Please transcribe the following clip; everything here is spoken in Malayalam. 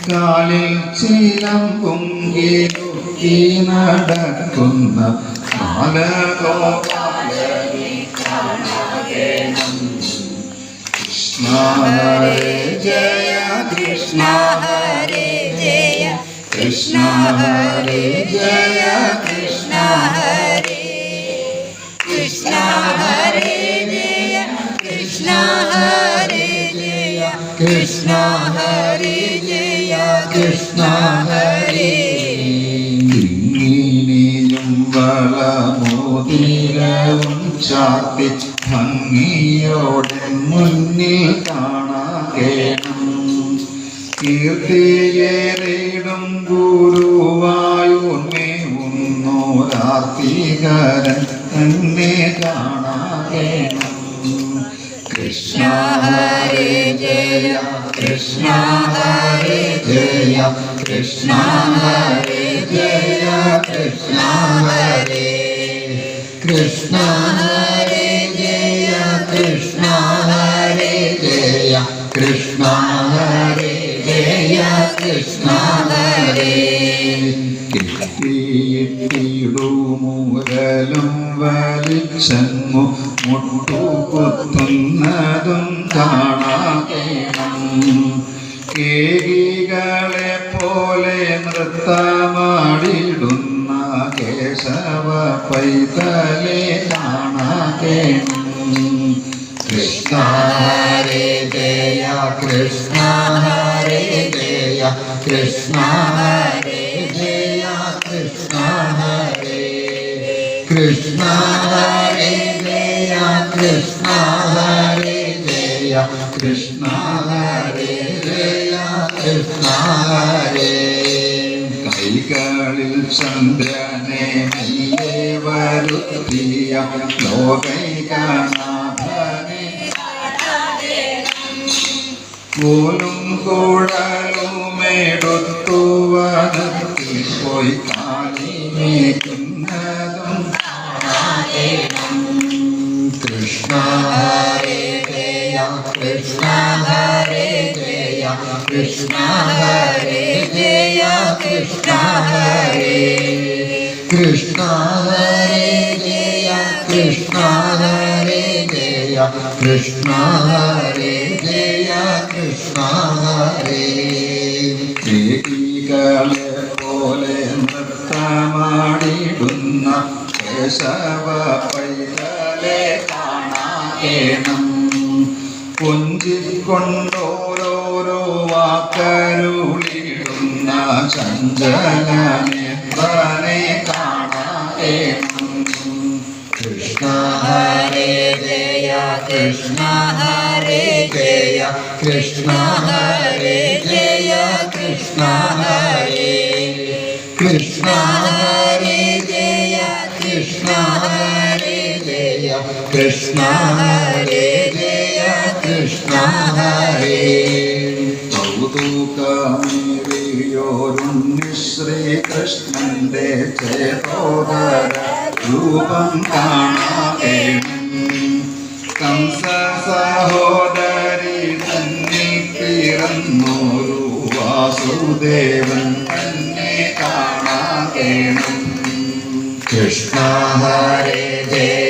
കാലിൽ ചിലം പൊങ്കിലുക്കി നടക്കുന്ന കൃഷ്ണ ഹരേ ജയ കൃഷ്ണ ഹരേ ജയ കൃഷ്ണ ഹരേ ജയ കൃഷ്ണ ഹരേ കൃഷ്ണ ഹരേ ജയ കൃഷ്ണ ഹരേ ജയ കൃഷ്ണ ഹരേ ജയ കൃഷ്ണ ഹരേ ഇനിയും വളമോതിരവും ചാത്തി ഭംഗിയോടെ മുന്നിൽ കാണാകേണം കീർത്തിയേറിടും ഗുരുവായൂർമേവുന്നോരാർത്തികരൻ തന്നെ കാണാകേണം കൃഷ്ണ ഹരേ ജയ കൃഷ്ണ ഹരേ ജയ കൃഷ്ണ ഹരേ ജയ കൃഷ്ണ ഹരേ കൃഷ്ണ ഹരേ ജയ കൃഷ്ണ ഹരേ ജയ കൃഷ്ണ ഹരേ ജയ കൃഷ്ണ ഹരേ കിട്ടിയിട്ടിടുമുരലും വലിച്ചങ്ങു മുട്ടുകുത്തുന്നതും കാണാകേണം കേകികളെ പോലെ നൃത്തമാടിടുന്ന കേശവ പൈതലെ കാണാകേണം കൃഷ്ണ ഹരേ ജയ കൃഷ്ണ ഹരേ ജയ കൃഷ്ണ ഹരേ ജയ കൃഷ്ണ ഹരേ കൃഷ്ണ ഹരേ ജയ കൃഷ്ണ ഹരേ ജയ കൃഷ്ണ ഹരേ ജയ കൃഷ്ണ ഹരേ കൈകളിൽ ചന്ദ്രനെ മെല്ലെ വരുത്തിയ ലോകൈകനാഥനെ കോലും കുഴലുമെടുത്തു വനത്തിൽ പോയി കാലിമേക്കുന്നതും കൃഷ്ണ ഹരേ ജയ കൃഷ്ണ ഹരേ ജയ കൃഷ്ണ ഹരേ ജയ കൃഷ്ണ ഹരേ കൃഷ്ണ ഹരേ ജയ കൃഷ്ണ ഹരേ ജയ കൃഷ്ണ ഹരേ ജയ കൃഷ്ണ ഹരേ കേകികളെ പോലെ നൃത്തമാടിടുന്ന കേശവ പൈതലെ കാണാകേണം കൊഞ്ചിക്കൊണ്ടോരോരോ വാക്കരുളിടുന്ന ചഞ്ചലനേത്രനെ കാണാകേണം കൃഷ്ണ ഹരേ ജയ കൃഷ്ണ ഹരേ ജയ കൃഷ്ണ ഹരേ ജയ കൃഷ്ണ ഹരേ കൃഷ്ണ ഹരേ ജയ കൃഷ്ണ ഹരേ ജയ കൃഷ്ണ ഹരേ ജയ കൃഷ്ണ ഹരേ കൗതുകമേറിയോരുണ്ണി ശ്രീകൃഷ്ണന്റെ ചേതോദര രൂപം കാണാകേണം കംസ സഹോദരി തന്നിൽ പിറന്നോരു വാസുദേവൻ തന്നെ കാണാകേണം കൃഷ്ണ ഹരേ ജയ